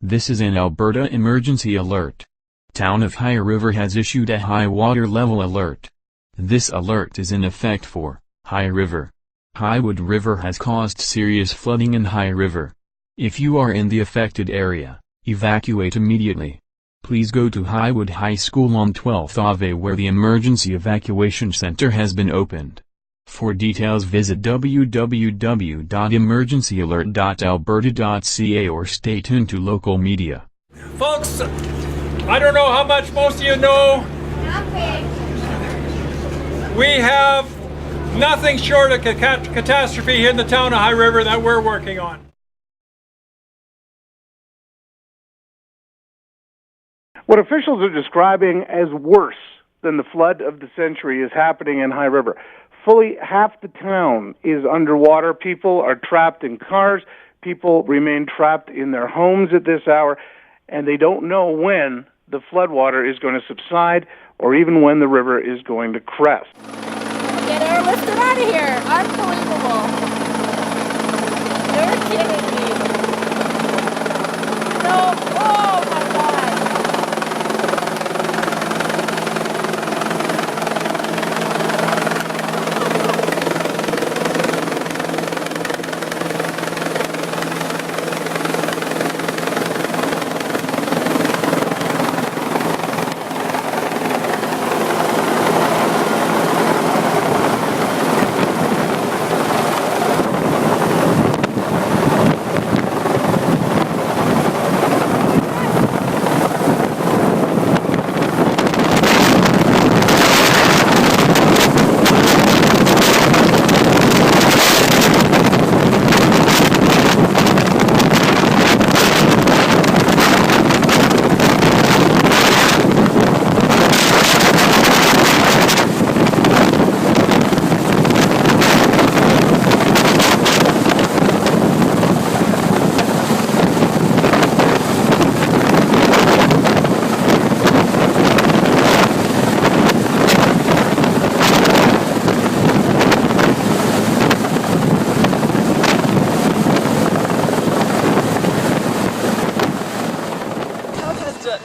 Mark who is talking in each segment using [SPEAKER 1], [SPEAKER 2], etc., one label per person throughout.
[SPEAKER 1] This is an Alberta emergency alert. Town of High River has issued a high water level alert. This alert is in effect for High River. Highwood River has caused serious flooding in High River. If you are in the affected area, evacuate immediately. Please go to Highwood High School on 12th Ave where the emergency evacuation center has been opened. For details visit www.emergencyalert.alberta.ca or stay tuned to local media.
[SPEAKER 2] Folks, I don't know how much most of you know.
[SPEAKER 3] Nothing.
[SPEAKER 2] We have nothing short of catastrophe here in the town of High River that we're working on.
[SPEAKER 4] What officials are describing as worse than the flood of the century is happening in High River. Fully half the town is underwater. People are trapped in cars. People remain trapped in their homes at this hour, and they don't know when the floodwater is going to subside or even when the river is going to crest.
[SPEAKER 3] Get her lifted out of here. Unbelievable. You're kidding me. No. Oh, my God.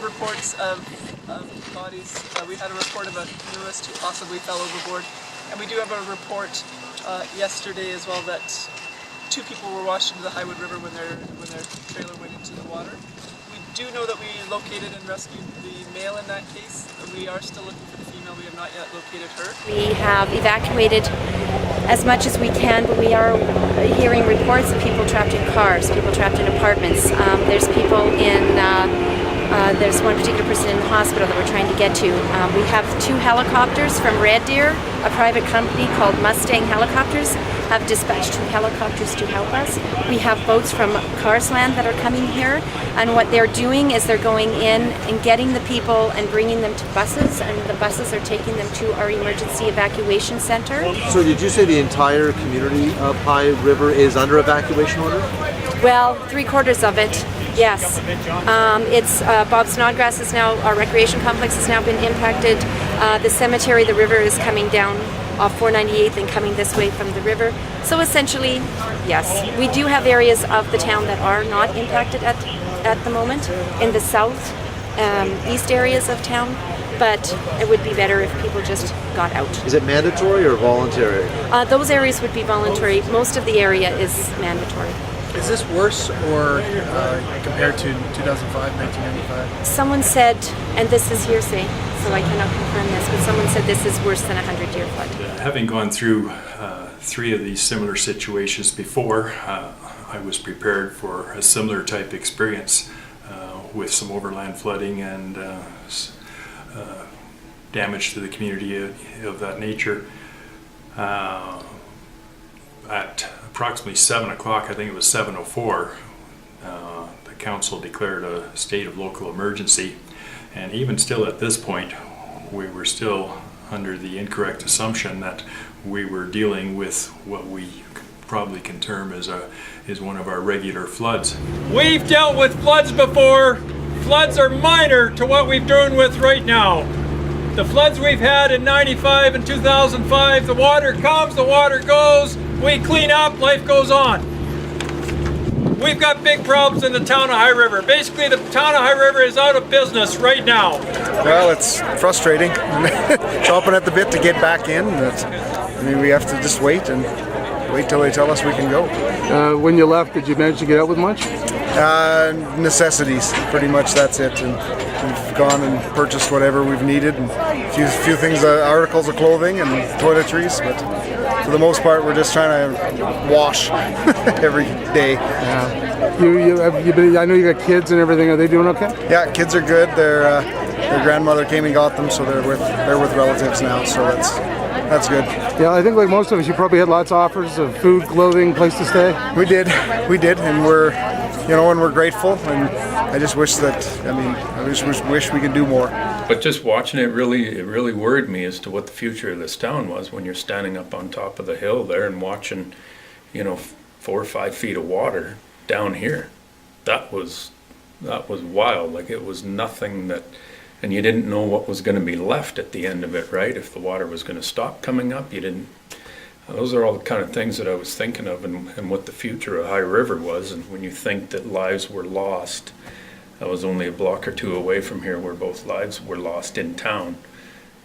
[SPEAKER 5] Reports of bodies. We had a report of a canoeist who possibly fell overboard, and we do have a report yesterday as well that 2 people were washed into the Highwood River when their trailer went into the water. We do know that we located and rescued the male in that case. We are still looking for the female. We have not yet located her.
[SPEAKER 6] We have evacuated as much as we can, but we are hearing reports of people trapped in cars, people trapped in apartments. There's people in there's one particular person in the hospital that we're trying to get to. We have 2 helicopters from Red Deer, a private company called Mustang Helicopters, have dispatched 2 helicopters to help us. We have boats from Carsland that are coming here, and what they're doing is they're going in and getting the people and bringing them to buses, and the buses are taking them to our emergency evacuation center.
[SPEAKER 7] So did you say the entire community of High River is under evacuation order?
[SPEAKER 6] Well, 3/4 of it. Yes, it's Bob Snodgrass is now, our recreation complex has now been impacted. The cemetery, the river is coming down off 498th and coming this way from the river. So essentially, yes, we do have areas of the town that are not impacted at the moment in the south, east areas of town, but it would be better if people just got out.
[SPEAKER 7] Is it mandatory or voluntary?
[SPEAKER 6] Those areas would be voluntary. Most of the area is mandatory.
[SPEAKER 8] Is this worse or compared to 2005, 1995?
[SPEAKER 6] Someone said, and this is hearsay, so I cannot confirm this, but someone said this is worse than a 100-year flood.
[SPEAKER 9] Having gone through 3 of these similar situations before, I was prepared for a similar type experience with some overland flooding and damage to the community of that nature. At approximately 7 o'clock, I think it was 7:04, the council declared a state of local emergency, and even still at this point we were still under the incorrect assumption that we were dealing with what we probably can term as one of our regular floods.
[SPEAKER 2] We've dealt with floods before. Floods are minor to what we're dealing with right now. The floods we've had in 95 and 2005, the water comes, the water goes, we clean up, life goes on. we've got big problems in the town of High River. Basically, the town of High River is out of business right now.
[SPEAKER 10] Well, it's frustrating. Chomping at the bit to get back in. I mean, we have to just wait till they tell us we can go.
[SPEAKER 11] When you left, did you manage to get out with much?
[SPEAKER 10] Necessities, pretty much. That's it. And we've gone and purchased whatever we've needed, and a few things, articles of clothing and toiletries. But for the most part, we're just trying to wash every day.
[SPEAKER 11] Yeah. I know you got kids and everything. Are they doing okay?
[SPEAKER 10] Yeah, kids are good. Their grandmother came and got them, so they're with relatives now. So that's good.
[SPEAKER 11] Yeah, I think like most of us, you probably had lots of offers of food, clothing, place to stay.
[SPEAKER 10] We did, and we're grateful. And I just wish wish we could do more.
[SPEAKER 12] But just watching it really worried me as to what the future of this town was when you're standing up on top of the hill there and watching, 4 or 5 feet of water down here. That was wild. Like, it was nothing that. And you didn't know what was going to be left at the end of it, right? If the water was going to stop coming up, you didn't. Those are all the kind of things that I was thinking of, and what the future of High River was. And when you think that lives were lost, I was only a block or two away from here where both lives were lost in town.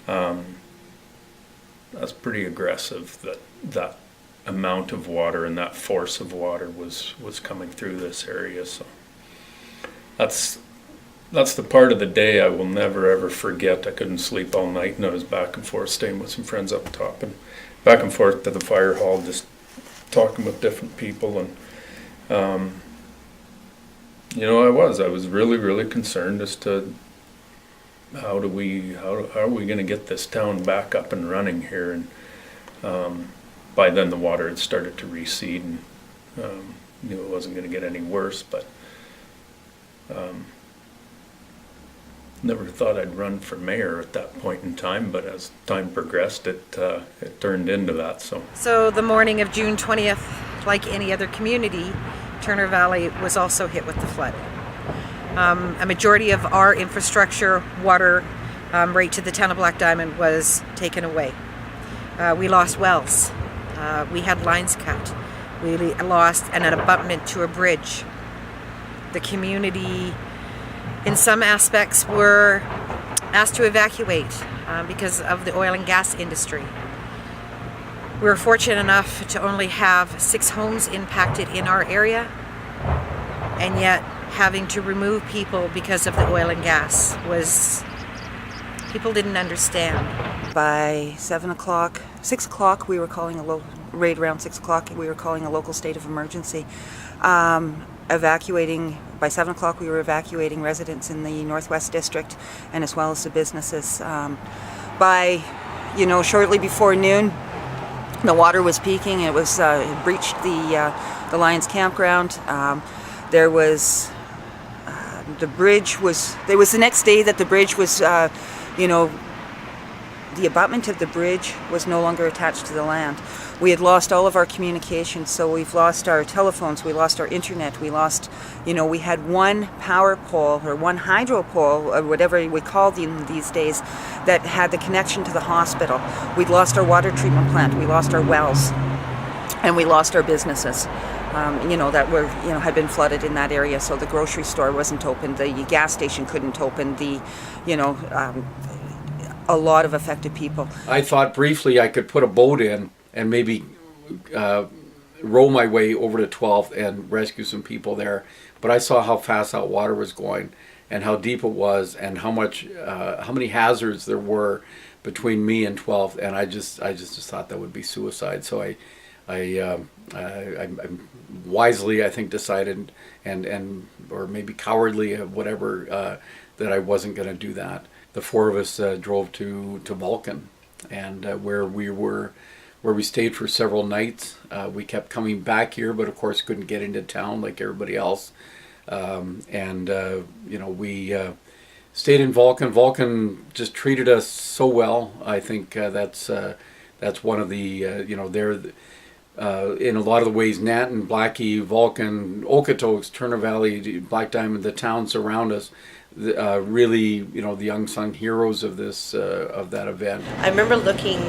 [SPEAKER 12] That's pretty aggressive that amount of water and that force of water was coming through this area. So that's the part of the day I will never ever forget. I couldn't sleep all night, and I was back and forth staying with some friends up top and back and forth to the fire hall, just talking with different people. And I was really concerned as to how are we going to get this town back up and running here. And by then the water had started to recede, and knew it wasn't going to get any worse, but never thought I'd run for mayor at that point in time, but as time progressed, it turned into that.
[SPEAKER 13] So the morning of June 20th, like any other community, Turner Valley was also hit with the flood. A majority of our infrastructure, water, right to the town of Black Diamond, was taken away. We lost wells. We had lines cut. We lost an abutment to a bridge. The community, in some aspects, were asked to evacuate because of the oil and gas industry. We were fortunate enough to only have 6 homes impacted in our area, and yet having to remove people because of the oil and gas people didn't understand.
[SPEAKER 14] By 6 o'clock, we were calling right around 6 o'clock, we were calling a local state of emergency. By 7 o'clock, we were evacuating residents in the Northwest District, and as well as the businesses. Shortly before noon, the water was peaking. It breached the Lions campground. There was the next day that the bridge was, the abutment of the bridge was no longer attached to the land. We had lost all of our communications, so we've lost our telephones, we lost our internet, we had one power pole or one hydro pole, or whatever we call them these days, that had the connection to the hospital. We'd lost our water treatment plant, we lost our wells, and we lost our businesses. That had been flooded in that area, so the grocery store wasn't open, the gas station couldn't open, a lot of affected people.
[SPEAKER 15] I thought briefly I could put a boat in and maybe row my way over to 12th and rescue some people there. But I saw how fast that water was going and how deep it was and how many hazards there were between me and 12th, and I just thought that would be suicide. So I wisely, I think, decided and or maybe cowardly, whatever, that I wasn't going to do that. The 4 of us drove to Vulcan, and where we stayed for several nights. We kept coming back here, but of course couldn't get into town like everybody else. We stayed in Vulcan. Vulcan just treated us so well. I think that's one of the they're in a lot of the ways, Nanton, Blackie, Vulcan, Okotoks, Turner Valley, Black Diamond, the towns around us. Really, the unsung heroes of that event.
[SPEAKER 16] I remember looking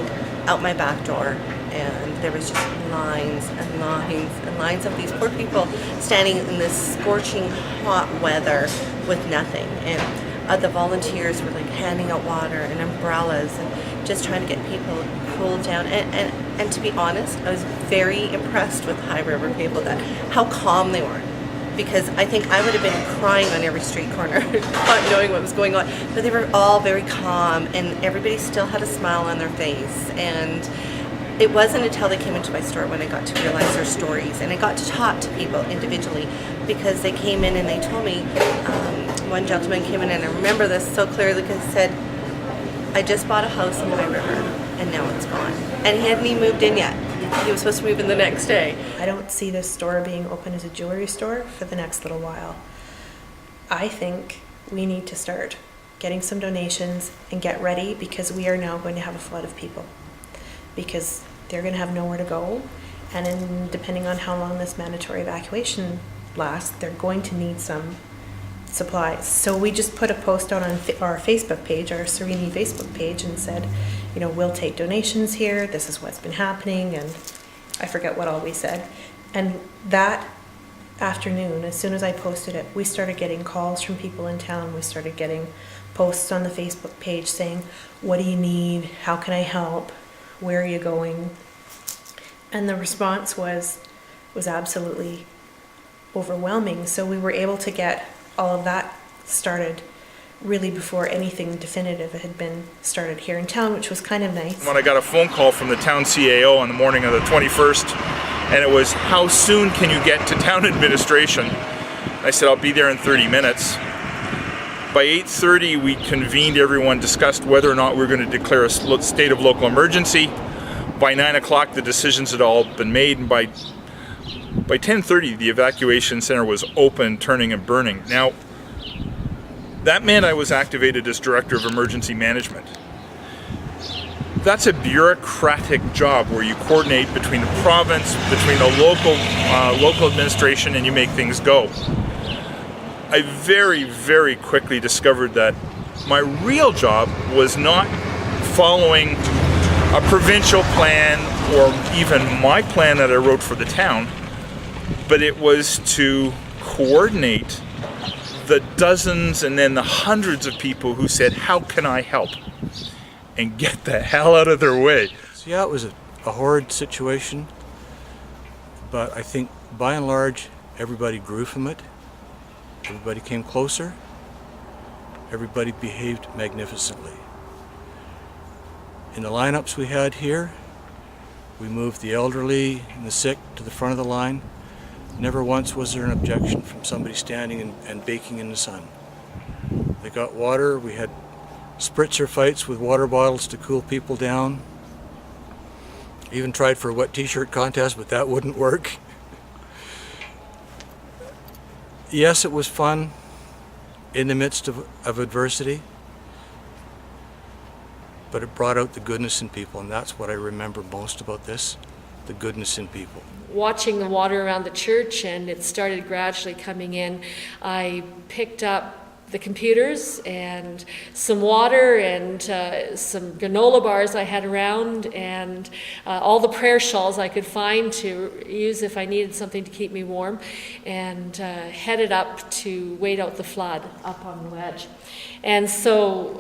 [SPEAKER 16] out my back door and there was just lines and lines and lines of these poor people standing in this scorching hot weather with nothing. And the volunteers were like handing out water and umbrellas and just trying to get people cooled down. And to be honest, I was very impressed with High River people, that how calm they were. Because I think I would have been crying on every street corner, not knowing what was going on. But they were all very calm, and everybody still had a smile on their face. And it wasn't until they came into my store when I got to realize their stories, and I got to talk to people individually, because they came in and they told me, one gentleman came in, and I remember this so clearly, because he said, I just bought a house in High River, and now it's gone. And he hadn't even moved in yet. He was supposed to move in the next day.
[SPEAKER 17] I don't see this store being open as a jewelry store for the next little while. I think we need to start getting some donations and get ready, because we are now going to have a flood of people, because they're going to have nowhere to go, and depending on how long this mandatory evacuation lasts, they're going to need some supplies. So we just put a post out on our Facebook page, our Serenity Facebook page, and said, you know, we'll take donations here, this is what's been happening, and I forget what all we said. And that afternoon, as soon as I posted it, we started getting calls from people in town. We started getting posts on the Facebook page saying, what do you need? How can I help? Where are you going? And the response was absolutely overwhelming. So we were able to get all of that started really before anything definitive had been started here in town, which was kind of nice.
[SPEAKER 18] When I got a phone call from the town CAO on the morning of the 21st, and it was, how soon can you get to town administration? I said, I'll be there in 30 minutes. By 8:30, we convened everyone, discussed whether or not we were going to declare a state of local emergency. By 9 o'clock, the decisions had all been made, and by 10:30, the evacuation center was open, turning and burning. Now, that meant I was activated as Director of Emergency Management. That's a bureaucratic job where you coordinate between the province, between the local administration, and you make things go. I very, very quickly discovered that my real job was not following a provincial plan or even my plan that I wrote for the town, but it was to coordinate the dozens and then the hundreds of people who said, how can I help? And get the hell out of their way.
[SPEAKER 19] So yeah, it was a horrid situation, but I think by and large everybody grew from it. Everybody came closer. Everybody behaved magnificently. In the lineups we had here, we moved the elderly and the sick to the front of the line. Never once was there an objection from somebody standing and baking in the sun. They got water. We had spritzer fights with water bottles to cool people down. Even tried for a wet t-shirt contest, but that wouldn't work. Yes, it was fun in the midst of adversity, but it brought out the goodness in people, and that's what I remember most about this, the goodness in people.
[SPEAKER 20] Watching the water around the church, and it started gradually coming in, I picked up the computers and some water and some granola bars I had around, and all the prayer shawls I could find to use if I needed something to keep me warm, and headed up to wait out the flood up on the ledge. And so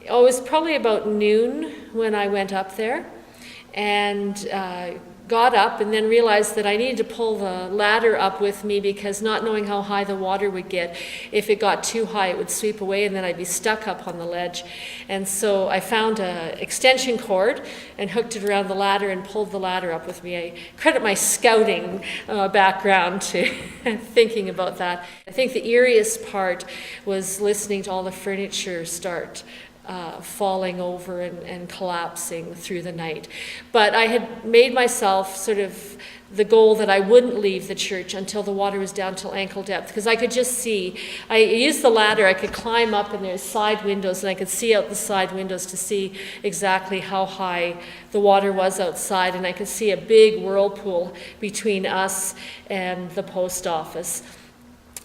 [SPEAKER 20] it was probably about noon when I went up there, and got up and then realized that I needed to pull the ladder up with me, because not knowing how high the water would get, if it got too high it would sweep away and then I'd be stuck up on the ledge. And so I found an extension cord and hooked it around the ladder and pulled the ladder up with me. I credit my scouting background to thinking about that. I think the eeriest part was listening to all the furniture start falling over and collapsing through the night. But I had made myself sort of the goal that I wouldn't leave the church until the water was down till ankle depth, because I could just see. I used the ladder, I could climb up, and there's side windows, and I could see out the side windows to see exactly how high the water was outside, and I could see a big whirlpool between us and the post office.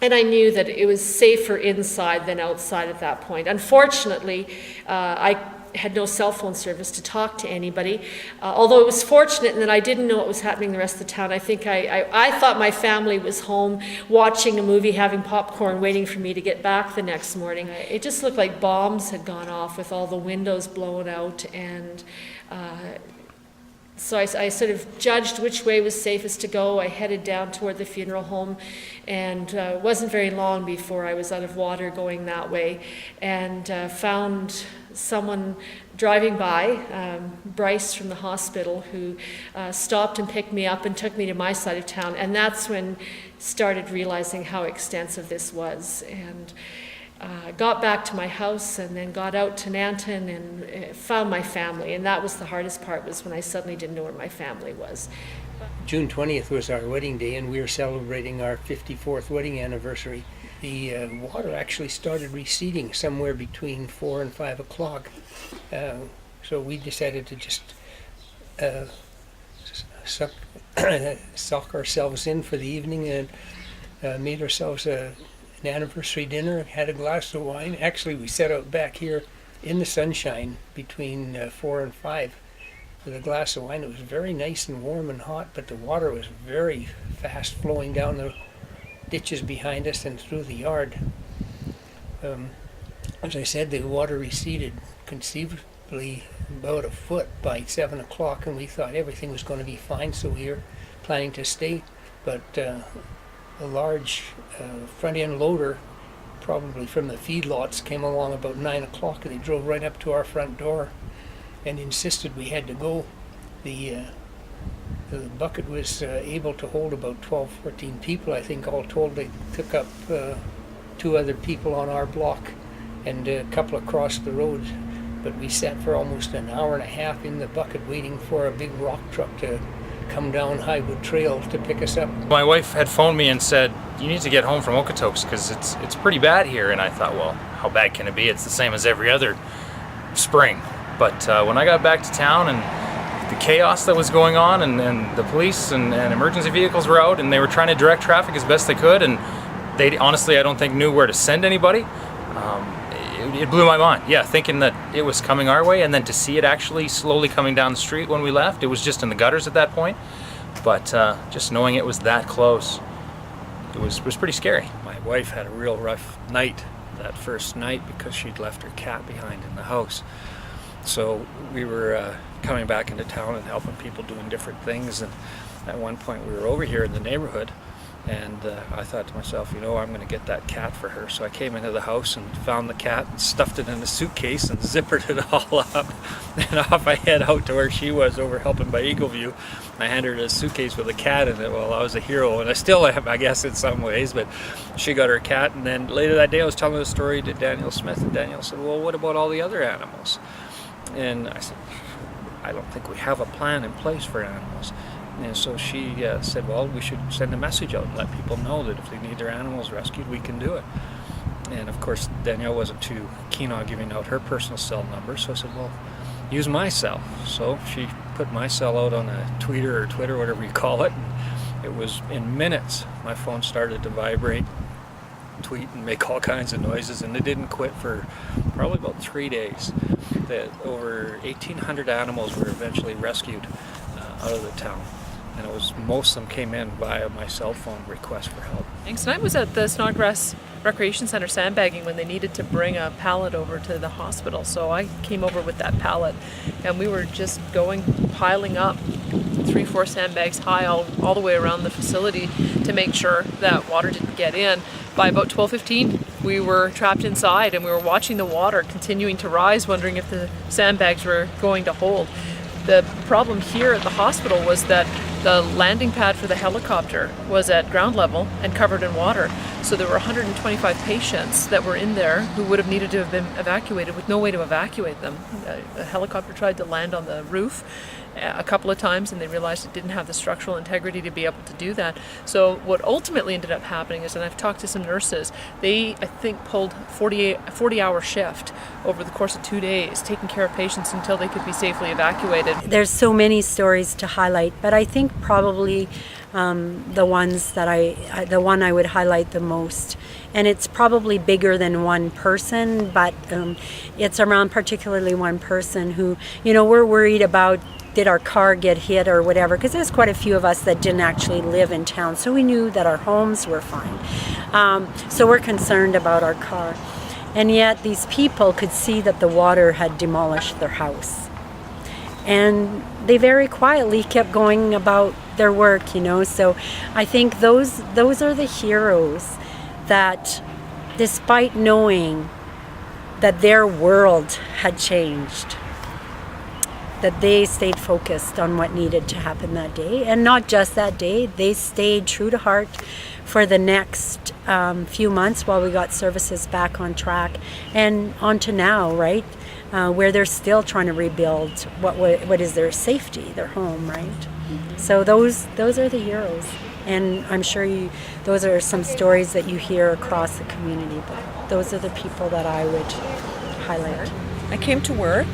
[SPEAKER 20] And I knew that it was safer inside than outside at that point. Unfortunately, I had no cell phone service to talk to anybody. Although it was fortunate in that I didn't know what was happening in the rest of the town. I think I thought my family was home watching a movie, having popcorn, waiting for me to get back the next morning. It just looked like bombs had gone off with all the windows blown out, and so I sort of judged which way was safest to go. I headed down toward the funeral home, and it wasn't very long before I was out of water going that way, and found someone driving by, Bryce from the hospital, who stopped and picked me up and took me to my side of town, and that's when started realizing how extensive this was. And got back to my house and then got out to Nanton and found my family, and that was the hardest part, was when I suddenly didn't know where my family was.
[SPEAKER 21] June 20th was our wedding day, and we were celebrating our 54th wedding anniversary. The water actually started receding somewhere between 4 and 5 o'clock, so we decided to just suck ourselves in for the evening and made ourselves an anniversary dinner, had a glass of wine. Actually, we sat out back here in the sunshine between 4 and 5 with a glass of wine. It was very nice and warm and hot, but the water was very fast flowing down the ditches behind us and through the yard. As I said, the water receded conceivably about a foot by 7 o'clock, and we thought everything was going to be fine, so we were planning to stay. But a large front-end loader, probably from the feedlots, came along about 9 o'clock, and they drove right up to our front door and insisted we had to go. The bucket was able to hold about 12, 14 people, I think, all told. They took up 2 other people on our block and a couple across the road. But we sat for almost an hour and a half in the bucket waiting for a big rock truck to come down Highwood Trail to pick us up.
[SPEAKER 22] My wife had phoned me and said, "You need to get home from Okotoks because it's pretty bad here." And I thought, well, how bad can it be? It's the same as every other spring. But when I got back to town and the chaos that was going on, and the police and emergency vehicles were out, and they were trying to direct traffic as best they could, and they honestly, I don't think, knew where to send anybody. It blew my mind. Yeah, thinking that it was coming our way, and then to see it actually slowly coming down the street when we left. It was just in the gutters at that point, but just knowing it was that close, it was pretty scary.
[SPEAKER 23] My wife had a real rough night that first night because she'd left her cat behind in the house. So we were coming back into town and helping people doing different things, and at one point we were over here in the neighborhood, and I thought to myself, you know, I'm going to get that cat for her. So I came into the house and found the cat and stuffed it in a suitcase and zippered it all up, and off I head out to where she was over helping by Eagleview. I handed her a suitcase with a cat in it. Well, I was a hero, and I still am, I guess, in some ways, but she got her cat. And then later that day I was telling the story to Daniel Smith, and Daniel said, well, what about all the other animals? And I said, I don't think we have a plan in place for animals. And so she said, well, we should send a message out and let people know that if they need their animals rescued, we can do it. And of course, Danielle wasn't too keen on giving out her personal cell number, so I said, well, use my cell. So she put my cell out on a tweeter or Twitter, whatever you call it, and it was in minutes. My phone started to vibrate, tweet, and make all kinds of noises, and it didn't quit for probably about 3 days. That over 1,800 animals were eventually rescued out of the town. And it was, most of them came in via my cell phone request for help.
[SPEAKER 24] Thanks. And I was at the Snodgrass Recreation Center sandbagging when they needed to bring a pallet over to the hospital. So I came over with that pallet, and we were just piling up 3-4 sandbags high all the way around the facility to make sure that water didn't get in. By about 12:15, we were trapped inside, and we were watching the water continuing to rise, wondering if the sandbags were going to hold. The problem here at the hospital was that the landing pad for the helicopter was at ground level and covered in water. So there were 125 patients that were in there who would have needed to have been evacuated with no way to evacuate them. The helicopter tried to land on the roof a couple of times, and they realized it didn't have the structural integrity to be able to do that. So what ultimately ended up happening is, and I've talked to some nurses, they, I think, pulled a 40-hour shift over the course of 2 days, taking care of patients until they could be safely evacuated.
[SPEAKER 25] There's so many stories to highlight, but I think
[SPEAKER 1] think probably the one I would highlight the most, and it's probably bigger than one person, but it's around particularly one person who, we're worried about, did our car get hit or whatever, because there's quite a few of us that didn't actually live in town, so we knew that our homes were fine. So we're concerned about our car. And yet these people could see that the water had demolished their house. And they very quietly kept going about their work, so I think those are the heroes that, despite knowing that their world had changed, that they stayed focused on what needed to happen that day. And not just that day, they stayed true to heart for the next few months while we got services back on track, and on to now, right? Where they're still trying to rebuild what is their safety, their home, right? So those are the heroes, and I'm sure those are some stories that you hear across the community, but those are the people that I would highlight.
[SPEAKER 3] I came to work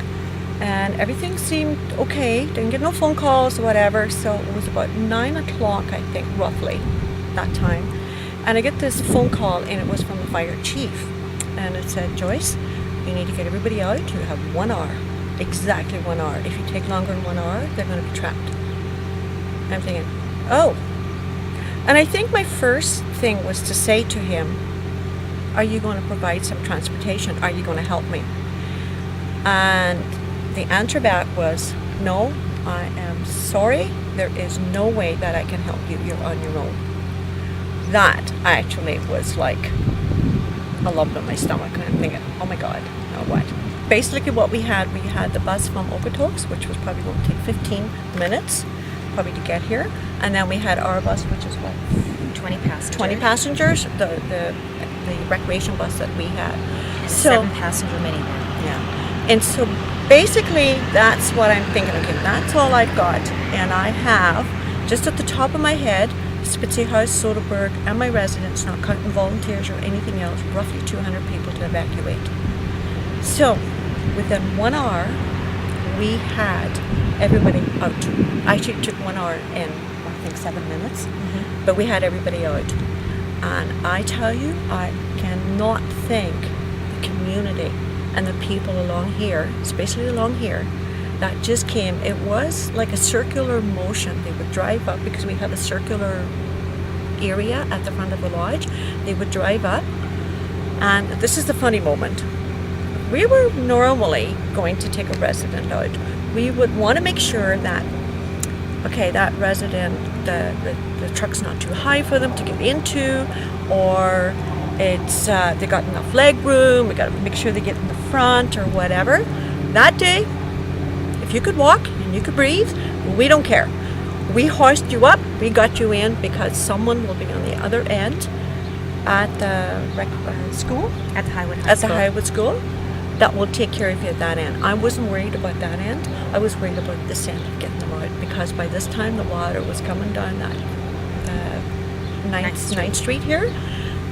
[SPEAKER 3] and everything seemed okay, didn't get no phone calls or whatever, so it was about 9 o'clock, I think, roughly, that time, and I get this phone call, and it was from the fire chief, and it said, "Joyce, you need to get everybody out. You have 1 hour, exactly 1 hour. If you take longer than 1 hour, they're going to be trapped." I'm thinking, oh. And I think my first thing was to say to him, "Are you going to provide some transportation? Are you going to help me?" And the answer back was, "No, I am sorry. There is no way that I can help you. You're on your own." That actually was like a lump in my stomach, and I'm thinking, oh my God, now what? Basically what we had the bus from Okotoks, which was probably going to take 15 minutes probably to get here, and then we had our bus, which is what?
[SPEAKER 6] 20 passengers.
[SPEAKER 3] 20 passengers, the recreation bus that we had.
[SPEAKER 6] And
[SPEAKER 3] so,
[SPEAKER 6] 7-passenger minivan.
[SPEAKER 3] Yeah. And so basically that's what I'm thinking, okay, that's all I've got, and I have, just at the top of my head, Spitzy House, Soderberg, and my residents, not counting volunteers or anything else, roughly 200 people to evacuate. So, within 1 hour, we had everybody out. Actually, it took 1 hour and I think 7 minutes, but we had everybody out. And I tell you, I cannot thank the community and the people along here, especially along here, that just came. It was like a circular motion. They would drive up, because we have a circular area at the front of the lodge. They would drive up, and this is the funny moment. We were normally going to take a resident out. We would want to make sure that, okay, that resident, the truck's not too high for them to get into, or it's they got enough leg room. We got to make sure they get in the front or whatever. That day, if you could walk and you could breathe, we don't care. We hoist you up, we got you in, because someone will be on the other end at the school.
[SPEAKER 6] At the Highwood High
[SPEAKER 3] At
[SPEAKER 6] School.
[SPEAKER 3] the Highwood School. That will take care of you at that end. I wasn't worried about that end. I was worried about this end of getting them out, because by this time the water was coming down that 9th Street here,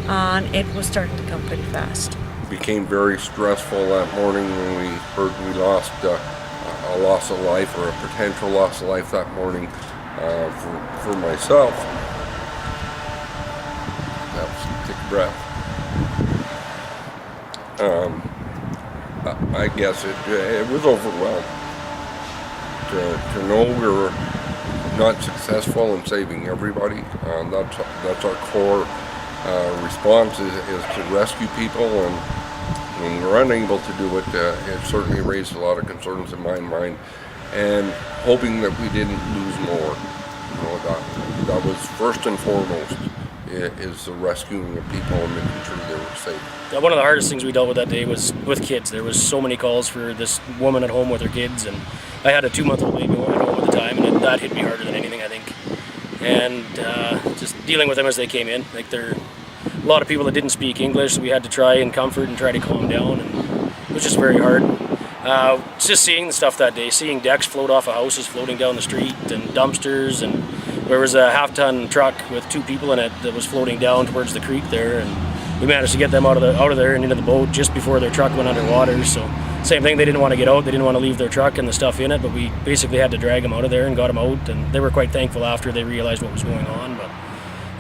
[SPEAKER 3] and it was starting to come pretty fast.
[SPEAKER 4] It became very stressful that morning when we heard we lost a loss of life, or a potential loss of life that morning. For myself, take a breath. I guess it was overwhelming to know we were not successful in saving everybody. That's our core response is to rescue people, and when we're unable to do it, it certainly raised a lot of concerns in my mind, and hoping that we didn't lose more. That was first and foremost, is the rescuing of people and making sure they were safe.
[SPEAKER 5] One of the hardest things we dealt with that day was with kids. There was so many calls for this woman at home with her kids, and I had a 2-month-old baby at home at the time, and that hit me harder than anything, I think. And just dealing with them as they came in. Like, there are a lot of people that didn't speak English, so we had to try and comfort and try to calm down, and it was just very hard. Just seeing the stuff that day, seeing decks float off of houses floating down the street, and dumpsters, and there was a half-ton truck with 2 people in it that was floating down towards the creek there, and we managed to get them out of there and into the boat just before their truck went underwater. So same thing, they didn't want to get out, they didn't want to leave their truck and the stuff in it, but we basically had to drag them out of there and got them out, and they were quite thankful after they realized what was going on. But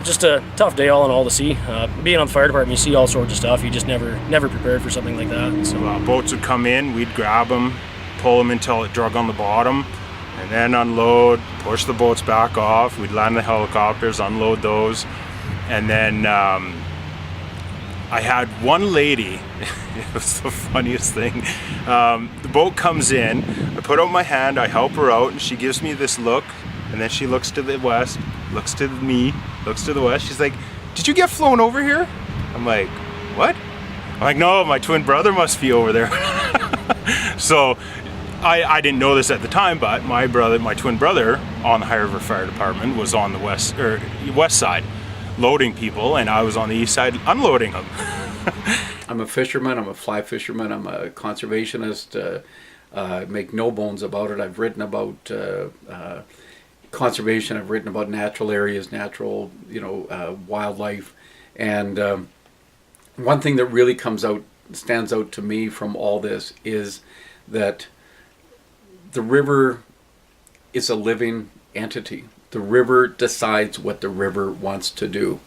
[SPEAKER 5] just a tough day all in all to see. Being on the fire department, you see all sorts of stuff. You just never prepared for something like that. So
[SPEAKER 2] boats would come in, we'd grab them, pull them until it drug on the bottom, and then unload, push the boats back off. We'd land the helicopters, unload those, and then I had one lady, it was the funniest thing. The boat comes in, I put out my hand, I help her out, and she gives me this look, and then she looks to the west, looks to me, looks to the west. She's like, "Did you get flown over here?" I'm like, "What?" I'm like, "No, my twin brother must be over there." So I didn't know this at the time, but my twin brother on the High River Fire Department was on the west side loading people, and I was on the east side unloading them.
[SPEAKER 15] I'm a fisherman, I'm a fly fisherman, I'm a conservationist, make no bones about it. I've written about conservation, I've written about natural areas, natural, wildlife, and one thing that really stands out to me from all this is that the river is a living entity. The river decides what the river wants to do.